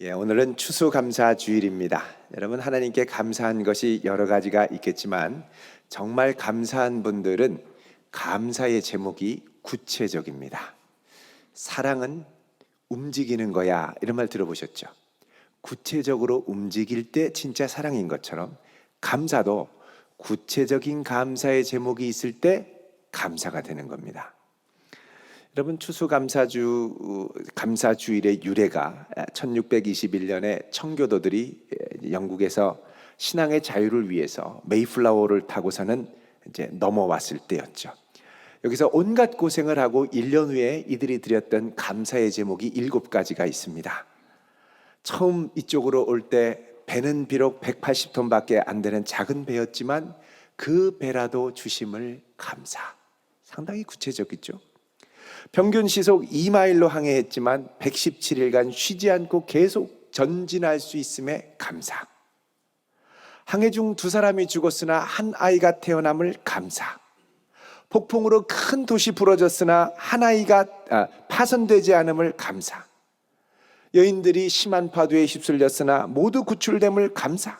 오늘은 추수감사주일입니다. 여러분, 하나님께 감사한 것이 여러 가지가 있겠지만 정말 감사한 분들은 감사의 제목이 구체적입니다. 사랑은 움직이는 거야, 이런 말 들어보셨죠? 구체적으로 움직일 때 진짜 사랑인 것처럼 감사도 구체적인 감사의 제목이 있을 때 감사가 되는 겁니다. 여러분, 감사주일의 유래가 1621년에 청교도들이 영국에서 신앙의 자유를 위해서 메이플라워를 타고서는 이제 넘어왔을 때였죠. 여기서 온갖 고생을 하고 1년 후에 이들이 드렸던 감사의 제목이 7가지가 있습니다. 처음 이쪽으로 올 때 배는 비록 180톤밖에 안 되는 작은 배였지만 그 배라도 주심을 감사. 상당히 구체적이죠. 평균 시속 2마일로 항해했지만 117일간 쉬지 않고 계속 전진할 수 있음에 감사. 항해 중 2사람이 죽었으나 한 아이가 태어남을 감사. 폭풍으로 큰 도시 부러졌으나 한 아이가 파손되지 않음을 감사. 여인들이 심한 파도에 휩쓸렸으나 모두 구출됨을 감사.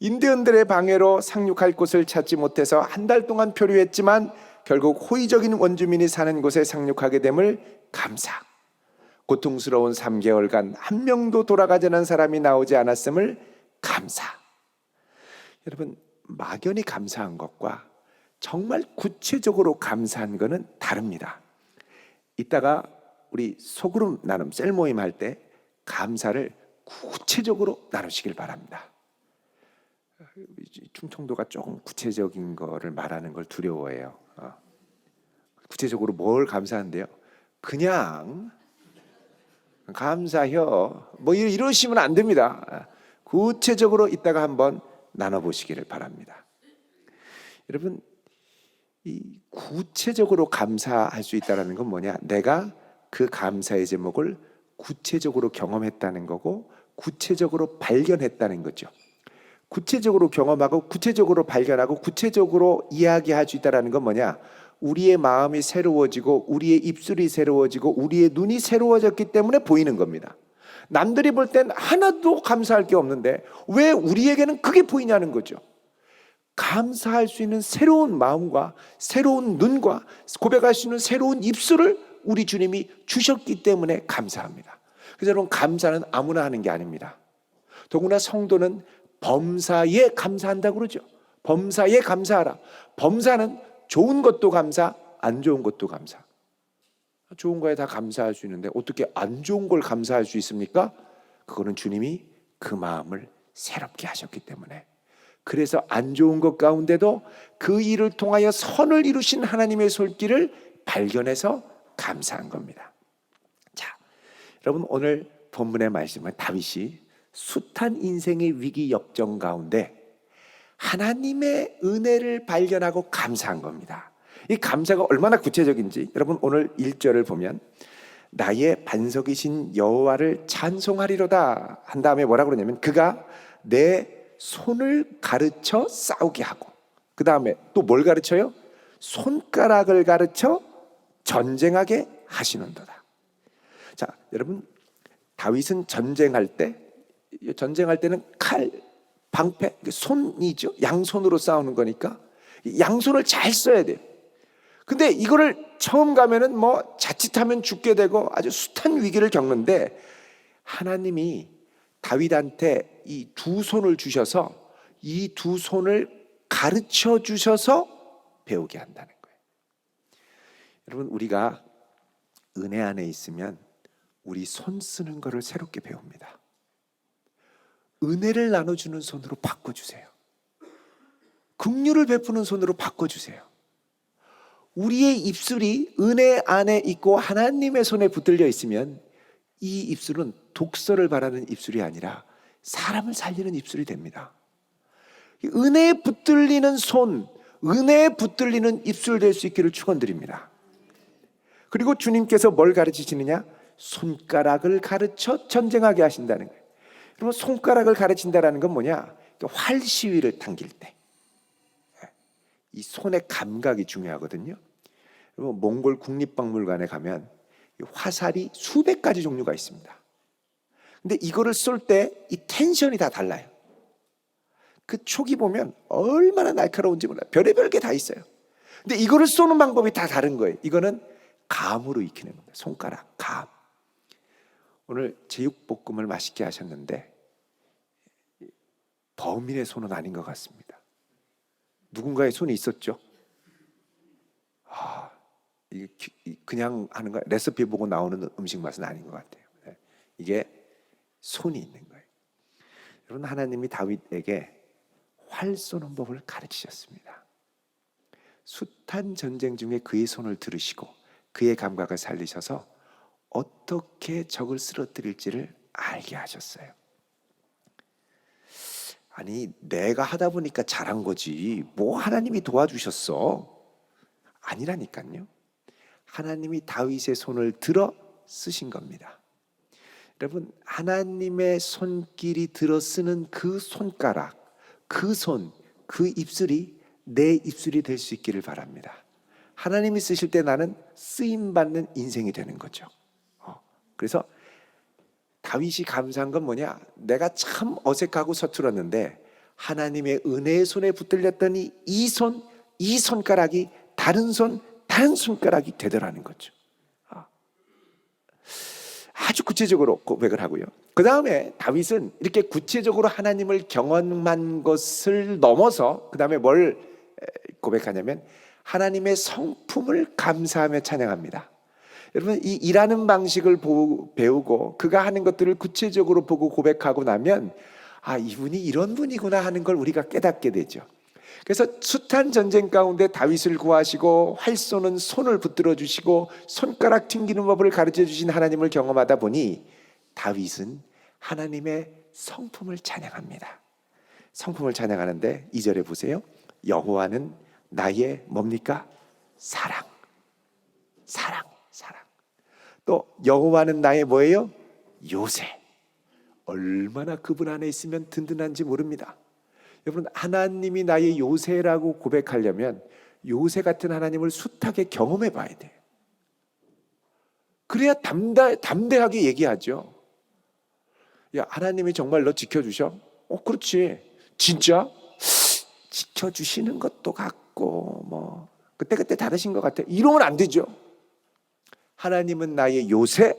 인디언들의 방해로 상륙할 곳을 찾지 못해서 한 달 동안 표류했지만 결국 호의적인 원주민이 사는 곳에 상륙하게 됨을 감사. 고통스러운 3개월간 한 명도 돌아가지 않은 사람이 나오지 않았음을 감사. 여러분, 막연히 감사한 것과 정말 구체적으로 감사한 것은 다릅니다. 이따가 우리 소그룹 나눔 셀 모임 할 때 감사를 구체적으로 나누시길 바랍니다. 충청도가 조금 구체적인 거를 말하는 걸 두려워해요. 구체적으로 뭘 감사한데요? 그냥 감사혀 뭐 이러시면 안 됩니다. 구체적으로 이따가 한번 나눠보시기를 바랍니다. 여러분, 이 구체적으로 감사할 수 있다는 건 뭐냐? 내가 그 감사의 제목을 구체적으로 경험했다는 거고 구체적으로 발견했다는 거죠. 구체적으로 경험하고 구체적으로 발견하고 구체적으로 이야기할 수 있다는 건 뭐냐? 우리의 마음이 새로워지고 우리의 입술이 새로워지고 우리의 눈이 새로워졌기 때문에 보이는 겁니다. 남들이 볼 땐 하나도 감사할 게 없는데 왜 우리에게는 그게 보이냐는 거죠. 감사할 수 있는 새로운 마음과 새로운 눈과 고백할 수 있는 새로운 입술을 우리 주님이 주셨기 때문에 감사합니다. 그래서 여러분, 감사는 아무나 하는 게 아닙니다. 더구나 성도는 범사에 감사한다고 그러죠. 범사에 감사하라. 범사는 좋은 것도 감사, 안 좋은 것도 감사. 좋은 거에 다 감사할 수 있는데 어떻게 안 좋은 걸 감사할 수 있습니까? 그거는 주님이 그 마음을 새롭게 하셨기 때문에. 그래서 안 좋은 것 가운데도 그 일을 통하여 선을 이루신 하나님의 손길을 발견해서 감사한 겁니다. 자, 여러분, 오늘 본문의 말씀은 다윗이 숱한 인생의 위기 역정 가운데 하나님의 은혜를 발견하고 감사한 겁니다. 이 감사가 얼마나 구체적인지 여러분, 오늘 1절을 보면 나의 반석이신 여호와를 찬송하리로다 한 다음에 뭐라고 그러냐면 그가 내 손을 가르쳐 싸우게 하고, 그 다음에 또 뭘 가르쳐요? 손가락을 가르쳐 전쟁하게 하시는도다. 자, 여러분, 다윗은 전쟁할 때는 칼, 방패, 손이죠. 양손으로 싸우는 거니까 양손을 잘 써야 돼요. 근데 이거를 처음 가면은 뭐 자칫하면 죽게 되고 아주 숱한 위기를 겪는데 하나님이 다윗한테 이 2손을 주셔서 이 2손을 가르쳐 주셔서 배우게 한다는 거예요. 여러분, 우리가 은혜 안에 있으면 우리 손 쓰는 거를 새롭게 배웁니다. 은혜를 나눠주는 손으로 바꿔주세요. 긍휼을 베푸는 손으로 바꿔주세요. 우리의 입술이 은혜 안에 있고 하나님의 손에 붙들려 있으면 이 입술은 독서를 바라는 입술이 아니라 사람을 살리는 입술이 됩니다. 은혜에 붙들리는 손, 은혜에 붙들리는 입술 될 수 있기를 축원드립니다. 그리고 주님께서 뭘 가르치시느냐? 손가락을 가르쳐 전쟁하게 하신다는 거예요. 그러면 손가락을 가르친다는 건 뭐냐? 활 시위를 당길 때 이 손의 감각이 중요하거든요. 여러분, 몽골 국립박물관에 가면 화살이 수백 가지 종류가 있습니다. 근데 이거를 쏠 때 이 텐션이 다 달라요. 그 촉이 보면 얼마나 날카로운지 몰라요. 별의별 게 다 있어요. 근데 이거를 쏘는 방법이 다 다른 거예요. 이거는 감으로 익히는 겁니다. 손가락, 감. 오늘 제육볶음을 맛있게 하셨는데 범인의 손은 아닌 것 같습니다. 누군가의 손이 있었죠. 이게 그냥 하는 거, 레시피 보고 나오는 음식 맛은 아닌 것 같아요. 이게 손이 있는 거예요. 여러분, 하나님이 다윗에게 활 쏘는 법을 가르치셨습니다. 숱한 전쟁 중에 그의 손을 들으시고 그의 감각을 살리셔서 어떻게 적을 쓰러뜨릴지를 알게 하셨어요. 아니, 내가 하다 보니까 잘한 거지 뭐 하나님이 도와주셨어? 아니라니까요. 하나님이 다윗의 손을 들어 쓰신 겁니다. 여러분, 하나님의 손길이 들어 쓰는 그 손가락, 그 손, 그 입술이 내 입술이 될 수 있기를 바랍니다. 하나님이 쓰실 때 나는 쓰임받는 인생이 되는 거죠. 그래서 다윗이 감사한 건 뭐냐? 내가 참 어색하고 서툴었는데 하나님의 은혜의 손에 붙들렸더니 이 손가락이 다른 손가락이 되더라는 거죠. 아주 구체적으로 고백을 하고요. 그 다음에 다윗은 이렇게 구체적으로 하나님을 경험한 것을 넘어서 그 다음에 뭘 고백하냐면 하나님의 성품을 감사하며 찬양합니다. 여러분, 이 일하는 방식을 배우고 그가 하는 것들을 구체적으로 보고 고백하고 나면 이분이 이런 분이구나 하는 걸 우리가 깨닫게 되죠. 그래서 숱한 전쟁 가운데 다윗을 구하시고 활 쏘는 손을 붙들어 주시고 손가락 튕기는 법을 가르쳐 주신 하나님을 경험하다 보니 다윗은 하나님의 성품을 찬양합니다. 성품을 찬양하는데 2절에 보세요. 여호와는 나의 뭡니까? 사랑. 또 여호와는 나의 뭐예요? 요새. 얼마나 그분 안에 있으면 든든한지 모릅니다. 여러분, 하나님이 나의 요새라고 고백하려면 요새 같은 하나님을 숱하게 경험해 봐야 돼요. 그래야 담대하게 얘기하죠. 야, 하나님이 정말 너 지켜주셔? 그렇지. 진짜? 지켜주시는 것도 같고 뭐 그때 다르신 것 같아. 이러면 안 되죠. 하나님은 나의 요새,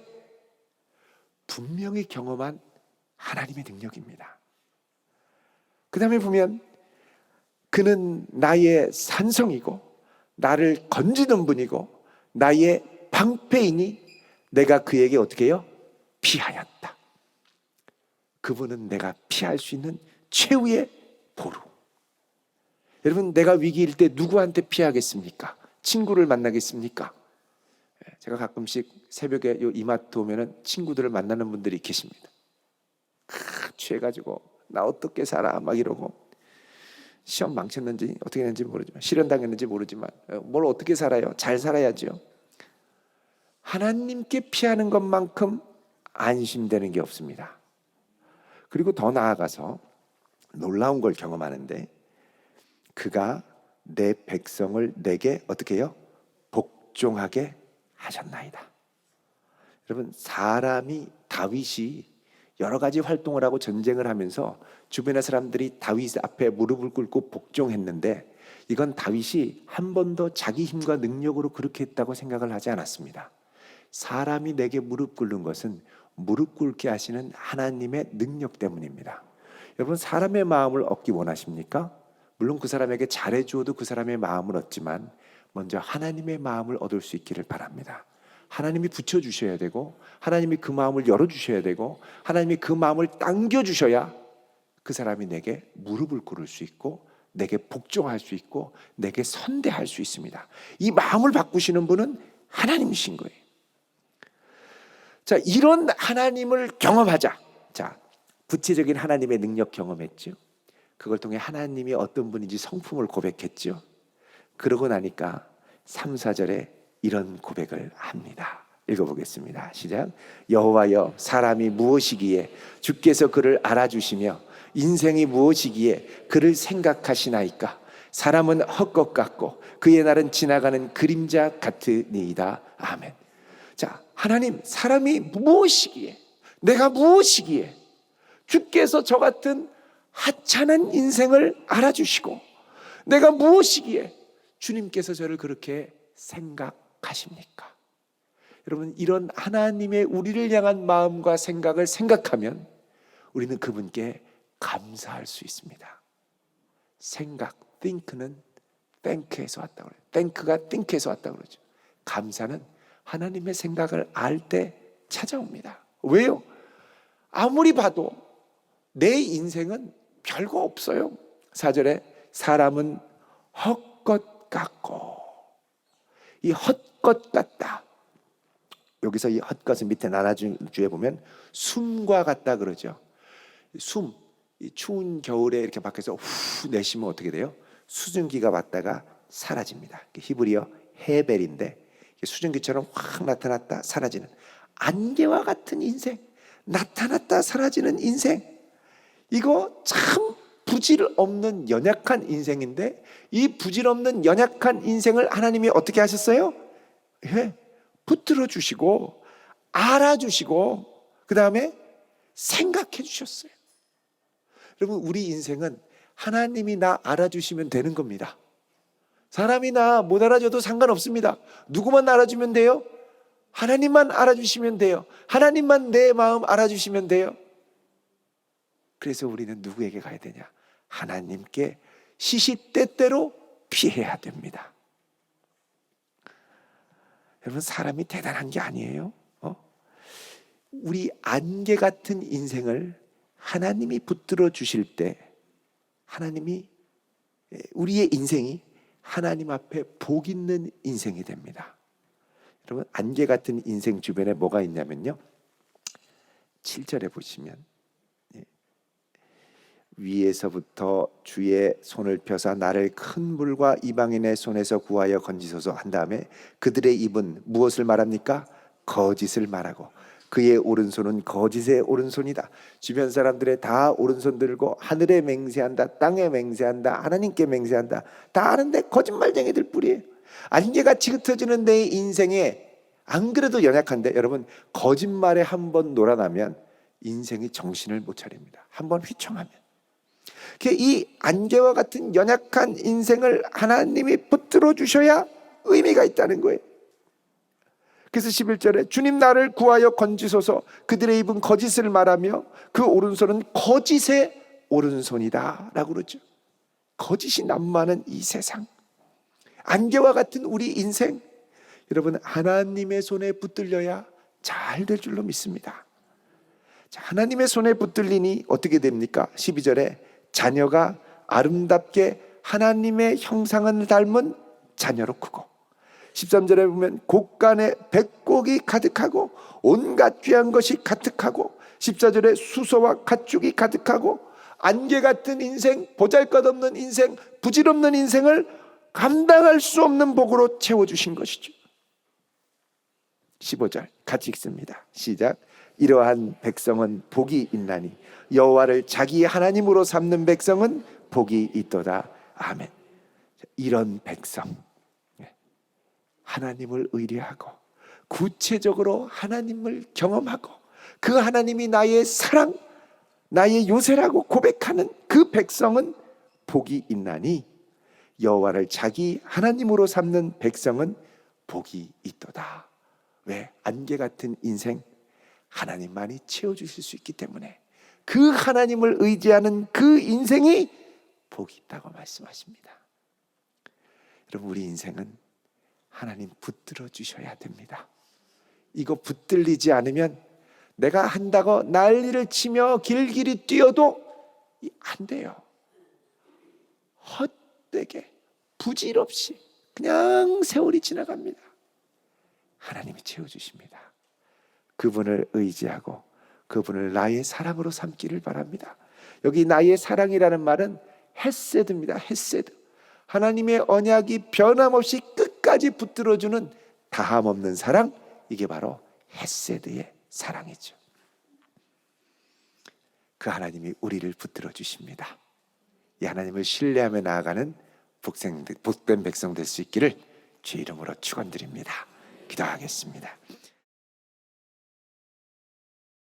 분명히 경험한 하나님의 능력입니다. 그 다음에 보면 그는 나의 산성이고 나를 건지는 분이고 나의 방패이니 내가 그에게 어떻게 해요? 피하였다. 그분은 내가 피할 수 있는 최후의 보루. 여러분, 내가 위기일 때 누구한테 피하겠습니까? 친구를 만나겠습니까? 제가 가끔씩 새벽에 이마트 오면은 친구들을 만나는 분들이 계십니다. 취해가지고 나 어떻게 살아 막 이러고 시험 망쳤는지 어떻게 했는지 모르지만 실현당했는지 모르지만 뭘 어떻게 살아요? 잘 살아야죠. 하나님께 피하는 것만큼 안심되는 게 없습니다. 그리고 더 나아가서 놀라운 걸 경험하는데 그가 내 백성을 내게 어떻게 해요? 복종하게 하셨나이다. 여러분, 다윗이 여러 가지 활동을 하고 전쟁을 하면서 주변의 사람들이 다윗 앞에 무릎을 꿇고 복종했는데 이건 다윗이 한 번도 자기 힘과 능력으로 그렇게 했다고 생각을 하지 않았습니다. 사람이 내게 무릎 꿇는 것은 무릎 꿇게 하시는 하나님의 능력 때문입니다. 여러분, 사람의 마음을 얻기 원하십니까? 물론 그 사람에게 잘해주어도 그 사람의 마음을 얻지만 먼저 하나님의 마음을 얻을 수 있기를 바랍니다. 하나님이 붙여주셔야 되고 하나님이 그 마음을 열어주셔야 되고 하나님이 그 마음을 당겨주셔야 그 사람이 내게 무릎을 꿇을 수 있고 내게 복종할 수 있고 내게 선대할 수 있습니다. 이 마음을 바꾸시는 분은 하나님이신 거예요. 자, 이런 하나님을 경험하자. 자, 구체적인 하나님의 능력 경험했죠. 그걸 통해 하나님이 어떤 분인지 성품을 고백했죠. 그러고 나니까 3, 4절에 이런 고백을 합니다. 읽어보겠습니다. 시작. 여호와여, 사람이 무엇이기에 주께서 그를 알아주시며 인생이 무엇이기에 그를 생각하시나이까. 사람은 헛것 같고 그의 날은 지나가는 그림자 같으니이다. 아멘. 자, 하나님, 사람이 무엇이기에 내가 무엇이기에 주께서 저 같은 하찮은 인생을 알아주시고 내가 무엇이기에 주님께서 저를 그렇게 생각하십니까? 여러분, 이런 하나님의 우리를 향한 마음과 생각을 생각하면 우리는 그분께 감사할 수 있습니다. 생각, think는 thank에서 왔다고 그래요. thank가 think에서 왔다고 그러죠. 감사는 하나님의 생각을 알 때 찾아옵니다. 왜요? 아무리 봐도 내 인생은 별거 없어요. 4절에 사람은 헛것 같고, 이 헛것 같다. 여기서 이 헛것은 밑에 나눠주에 보면 숨과 같다 그러죠. 숨, 이 추운 겨울에 이렇게 밖에서 후 내쉬면 어떻게 돼요? 수증기가 왔다가 사라집니다. 히브리어 헤벨인데 수증기처럼 확 나타났다 사라지는 안개와 같은 인생, 나타났다 사라지는 인생, 이거 참 부질 없는 연약한 인생인데 이 부질 없는 연약한 인생을 하나님이 어떻게 하셨어요? 붙들어 주시고 알아주시고 그 다음에 생각해 주셨어요. 여러분, 우리 인생은 하나님이 나 알아주시면 되는 겁니다. 사람이 나 못 알아줘도 상관없습니다. 누구만 알아주면 돼요? 하나님만 알아주시면 돼요. 하나님만 내 마음 알아주시면 돼요. 그래서 우리는 누구에게 가야 되냐? 하나님께 시시때때로 피해야 됩니다. 여러분, 사람이 대단한 게 아니에요. 우리 안개 같은 인생을 하나님이 붙들어 주실 때 하나님이, 우리의 인생이 하나님 앞에 복 있는 인생이 됩니다. 여러분, 안개 같은 인생 주변에 뭐가 있냐면요, 7절에 보시면 위에서부터 주의 손을 펴사 나를 큰 물과 이방인의 손에서 구하여 건지소서 한 다음에 그들의 입은 무엇을 말합니까? 거짓을 말하고 그의 오른손은 거짓의 오른손이다. 주변 사람들의 다 오른손 들고 하늘에 맹세한다, 땅에 맹세한다, 하나님께 맹세한다. 다 아는데 거짓말쟁이들 뿐이에요. 안개같이 흩어지는 내 인생에 안 그래도 연약한데 여러분, 거짓말에 한번 놀아나면 인생이 정신을 못 차립니다. 한번 휘청하면. 이 안개와 같은 연약한 인생을 하나님이 붙들어 주셔야 의미가 있다는 거예요. 그래서 11절에 주님 나를 구하여 건지소서 그들의 입은 거짓을 말하며 그 오른손은 거짓의 오른손이다 라고 그러죠. 거짓이 난무하는 이 세상, 안개와 같은 우리 인생, 여러분, 하나님의 손에 붙들려야 잘 될 줄로 믿습니다. 자, 하나님의 손에 붙들리니 어떻게 됩니까? 12절에 자녀가 아름답게 하나님의 형상을 닮은 자녀로 크고, 13절에 보면 곳간에 백곡이 가득하고 온갖 귀한 것이 가득하고, 14절에 수소와 가축이 가득하고, 안개 같은 인생, 보잘것없는 인생, 부질없는 인생을 감당할 수 없는 복으로 채워주신 것이죠. 15절 같이 읽습니다. 시작. 이러한 백성은 복이 있나니 여호와를 자기 하나님으로 삼는 백성은 복이 있도다. 아멘. 이런 백성, 하나님을 의뢰하고 구체적으로 하나님을 경험하고 그 하나님이 나의 사랑, 나의 요새라고 고백하는 그 백성은 복이 있나니 여호와를 자기 하나님으로 삼는 백성은 복이 있도다. 왜? 안개 같은 인생 하나님만이 채워주실 수 있기 때문에 그 하나님을 의지하는 그 인생이 복이 있다고 말씀하십니다. 여러분, 우리 인생은 하나님 붙들어 주셔야 됩니다. 이거 붙들리지 않으면 내가 한다고 난리를 치며 길길이 뛰어도 안 돼요. 헛되게 부질없이 그냥 세월이 지나갑니다. 하나님이 채워주십니다. 그분을 의지하고 그분을 나의 사랑으로 삼기를 바랍니다. 여기 나의 사랑이라는 말은 헤세드입니다. 헤세드. 하나님의 언약이 변함없이 끝까지 붙들어주는 다함없는 사랑, 이게 바로 헤세드의 사랑이죠. 그 하나님이 우리를 붙들어 주십니다. 이 하나님을 신뢰하며 나아가는 복된 백성 될 수 있기를 주의 이름으로 축원드립니다. 기도하겠습니다.